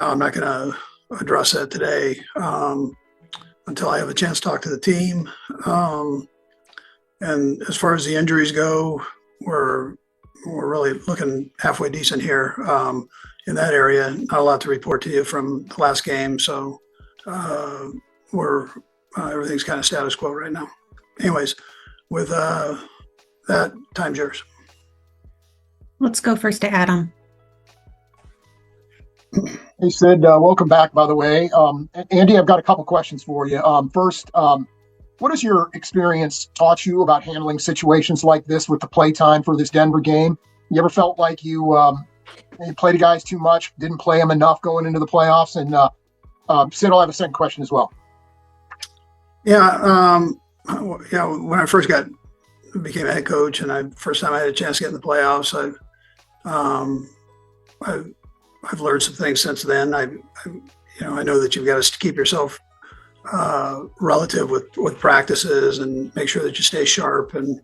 I'm not going to address that today until I have a chance to talk to the team. And as far as the injuries go, we're really looking halfway decent here in that area. Not a lot to report to you from the last game, so we're everything's kind of status quo right now. Anyways, with that, time's yours. Let's go first to Adam. Hey, Sid, welcome back, by the way. Andy, I've got a couple questions for you. First, what has your experience taught you about handling situations like this with the play time for this Denver game? You ever felt like you played the guys too much, didn't play them enough going into the playoffs? And Sid, I'll have a second question as well. Yeah, when I first became a head coach, and first time I had a chance to get in the playoffs, I've learned some things since then. I know that you've got to keep yourself relative with practices and make sure that you stay sharp, and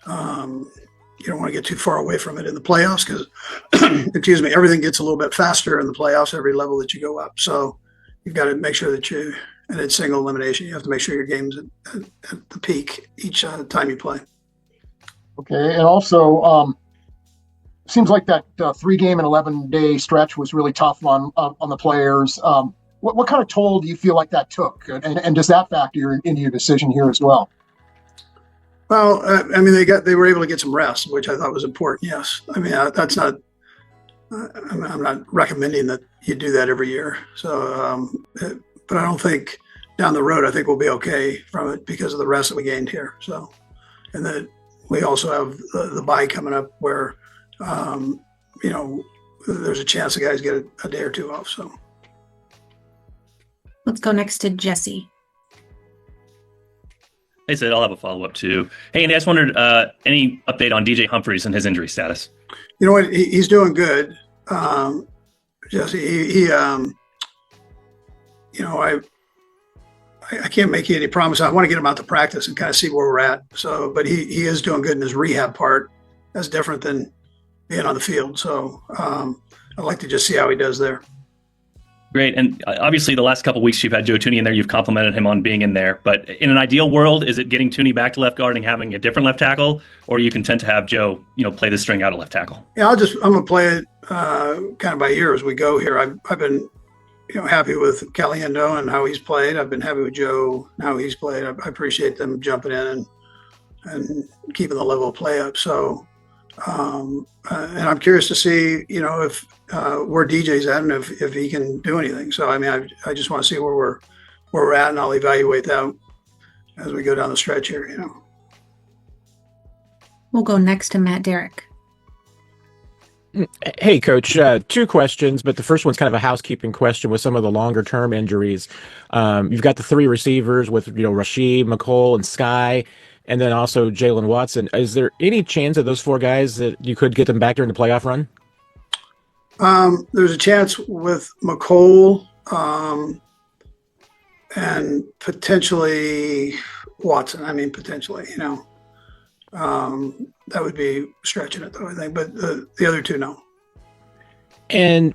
you don't want to get too far away from it in the playoffs because, excuse me, everything gets a little bit faster in the playoffs every level that you go up. So you've got to make sure that and it's single elimination, you have to make sure your game's at the peak each time you play. Okay, and also, seems like that 3-game and 11-day stretch was really tough on the players. What kind of toll do you feel like that took, and does that factor into your decision here as well? Well, they were able to get some rest, which I thought was important. Yes, that's not. I'm not recommending that you do that every year. So, but I don't think down the road, I think we'll be okay from it because of the rest that we gained here. So, and then we also have the bye coming up where, there's a chance the guys get a day or two off. So. Let's go next to Jesse. Hey, Sid, I'll have a follow-up too. Hey, Andy, I just wondered, any update on DJ Humphries and his injury status? You know what? He's doing good. Jesse, I can't make you any promise. I want to get him out to practice and kind of see where we're at. So, but he is doing good in his rehab part. That's different than being on the field. So I'd like to just see how he does there. Great. And obviously the last couple of weeks you've had Joe Thuney in there. You've complimented him on being in there. But in an ideal world, is it getting Thuney back to left guard and having a different left tackle? Or are you content to have Joe, play the string out of left tackle? Yeah, I'm going to play it kind of by ear as we go here. I've been happy with Caliendo and how he's played. I've been happy with Joe and how he's played. I appreciate them jumping in and keeping the level of play up. So, and I'm curious to see, if where DJ's at and if he can do anything. So, I just want to see where we're at, and I'll evaluate that as we go down the stretch here. We'll go next to Matt Derrick. Hey, Coach, 2 questions, but the first one's kind of a housekeeping question with some of the longer-term injuries. You've got the 3 receivers with, Rashid, McCole, and Sky, and then also Jalen Watson. Is there any chance of those 4 guys that you could get them back during the playoff run? There's a chance with McCole and potentially Watson. Potentially, that would be stretching it though, I think, but the other 2, no. And,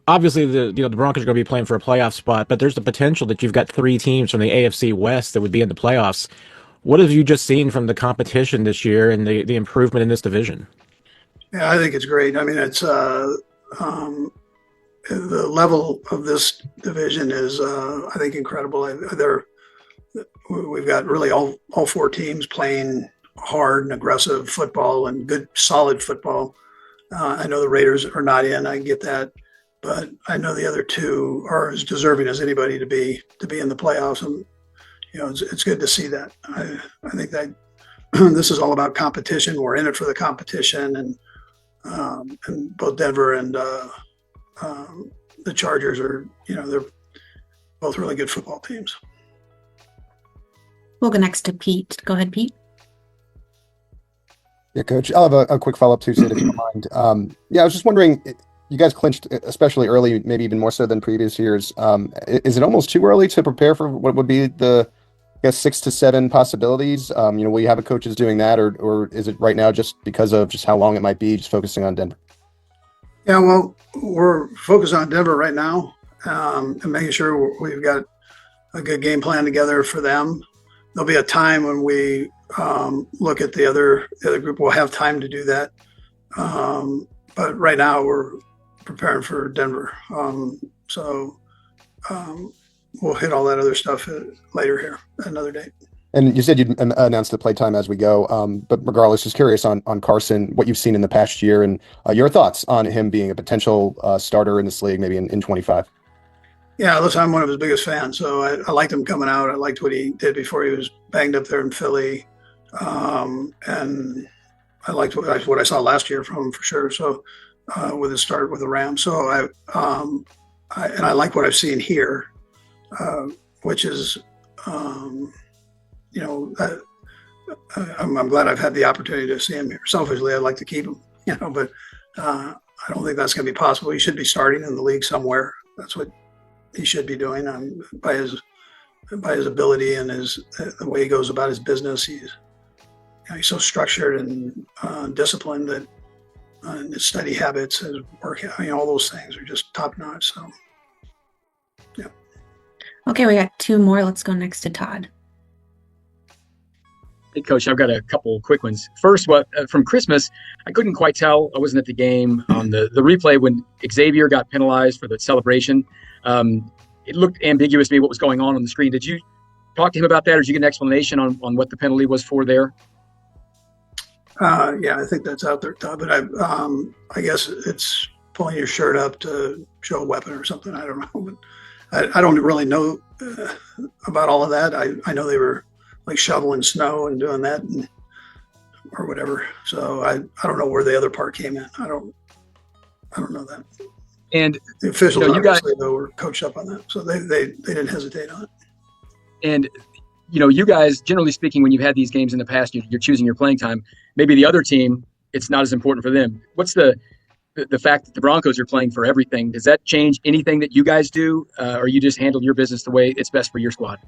obviously the Broncos are going to be playing for a playoff spot, but there's the potential that you've got 3 teams from the AFC West that would be in the playoffs. What have you just seen from the competition this year and the improvement in this division? Yeah, I think it's great. It's the level of this division is, I think, incredible. We've got really all 4 teams playing hard and aggressive football and good, solid football. I know the Raiders are not in. I get that, but I know the other 2 are as deserving as anybody to be in the playoffs. And it's good to see that. I think that this is all about competition. We're in it for the competition, and both Denver and the Chargers are, they're both really good football teams. We'll go next to Pete. Go ahead, Pete. Yeah, Coach, I'll have a quick follow-up too, Sid, if you don't mind. I was just wondering, you guys clinched, especially early, maybe even more so than previous years. Is it almost too early to prepare for what would be the, 6 to 7 possibilities? Will you have a coaches doing that, or is it right now just because of just how long it might be, just focusing on Denver? Yeah, well, we're focused on Denver right now. and making sure we've got a good game plan together for them. There'll be a time when we look at the other group. We'll have time to do that. But right now we're preparing for Denver. So we'll hit all that other stuff later here, another date. And you said you'd announce the playtime as we go. But regardless, just curious on Carson, what you've seen in the past year and your thoughts on him being a potential starter in this league, maybe in 25. Yeah, listen, I'm one of his biggest fans. So I liked him coming out. I liked what he did before he was banged up there in Philly. And I liked what I saw last year from him for sure. So with his start with the Rams. So I like what I've seen here, which is, I'm glad I've had the opportunity to see him here. Selfishly, I'd like to keep him, but I don't think that's going to be possible. He should be starting in the league somewhere. That's what he should be doing by his ability and the way he goes about his business. He's so structured and disciplined that his study habits, his work, all those things are just top notch. So, yeah. Okay, we got 2 more. Let's go next to Todd. Hey, Coach, I've got a couple quick ones. First, from Christmas, I couldn't quite tell. I wasn't at the game on the replay when Xavier got penalized for the celebration. It looked ambiguous to me what was going on the screen. Did you talk to him about that, or did you get an explanation on what the penalty was for there? Yeah, I think that's out there, Todd. But I guess it's pulling your shirt up to show a weapon or something. I don't know. But I don't really know about all of that. I know they were like shoveling snow and doing that or whatever. So I don't know where the other part came in. I don't know that. And the officials you guys, obviously though were coached up on that, so they didn't hesitate on it. And you guys, generally speaking, when you've had these games in the past, you're choosing your playing time. Maybe the other team, it's not as important for them. What's the fact that the Broncos are playing for everything? Does that change anything that you guys do, or you just handle your business the way it's best for your squad?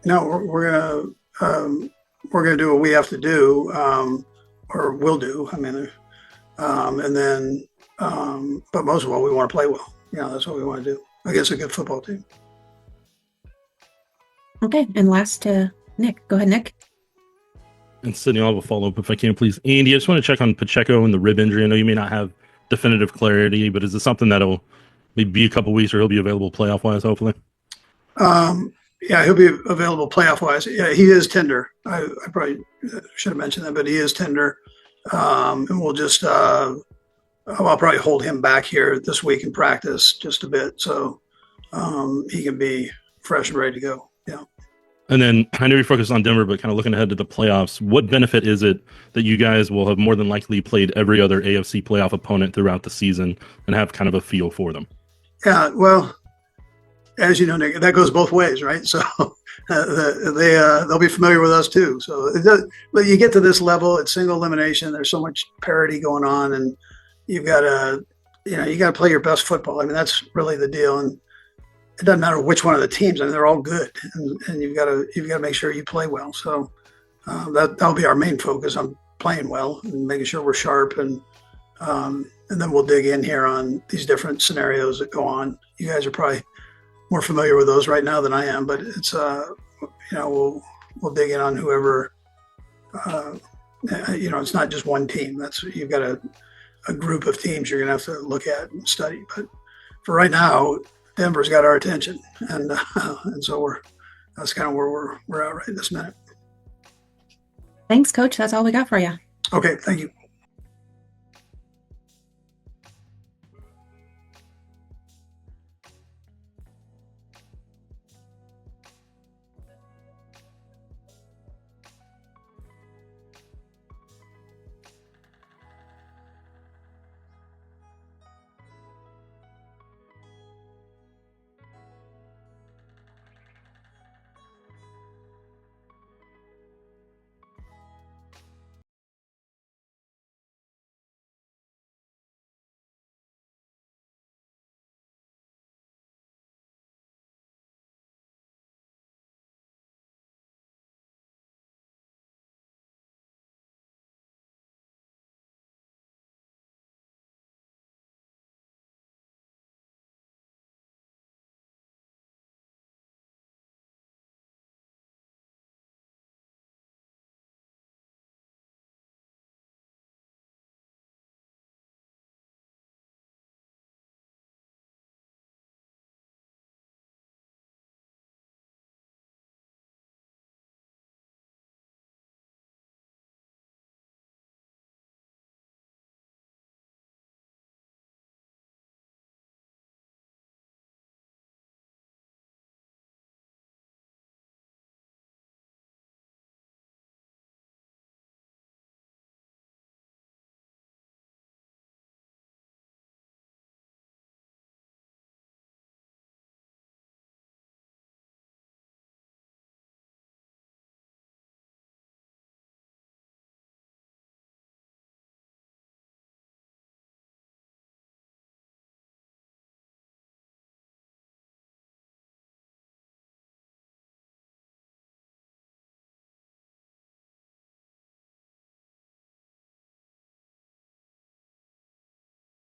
No, we're gonna do what we have to do, or will do. I mean, and then, but most of all, we want to play well. That's what we want to do against a good football team. Okay, and last to Nick. Go ahead, Nick. And Sydney, I'll have a follow-up if I can, please. Andy, I just want to check on Pacheco and the rib injury. I know you may not have definitive clarity, but is this something that'll maybe be a couple weeks, or he'll be available playoff-wise, hopefully? Yeah, he'll be available playoff-wise. Yeah, he is tender. I probably should have mentioned that, but he is tender. And we'll just, I'll probably hold him back here this week in practice just a bit, so he can be fresh and ready to go. Yeah. And then I know you're focused on Denver, but kind of looking ahead to the playoffs, what benefit is it that you guys will have more than likely played every other AFC playoff opponent throughout the season and have kind of a feel for them? Yeah, well, as you know, Nick, that goes both ways, right? So they'll be familiar with us too. So but you get to this level, it's single elimination. There's so much parity going on, and you've got to play your best football. I mean, that's really the deal. And it doesn't matter which one of the teams. I mean, they're all good, and you've got to make sure you play well. So that'll be our main focus on playing well and making sure we're sharp, and then we'll dig in here on these different scenarios that go on. You guys are probably more familiar with those right now than I am, but it's we'll dig in on whoever. It's not just one team. You've got a group of teams you're gonna have to look at and study. But for right now, Denver's got our attention, and so that's kind of where we're at right this minute. Thanks, Coach. That's all we got for you. Okay, thank you.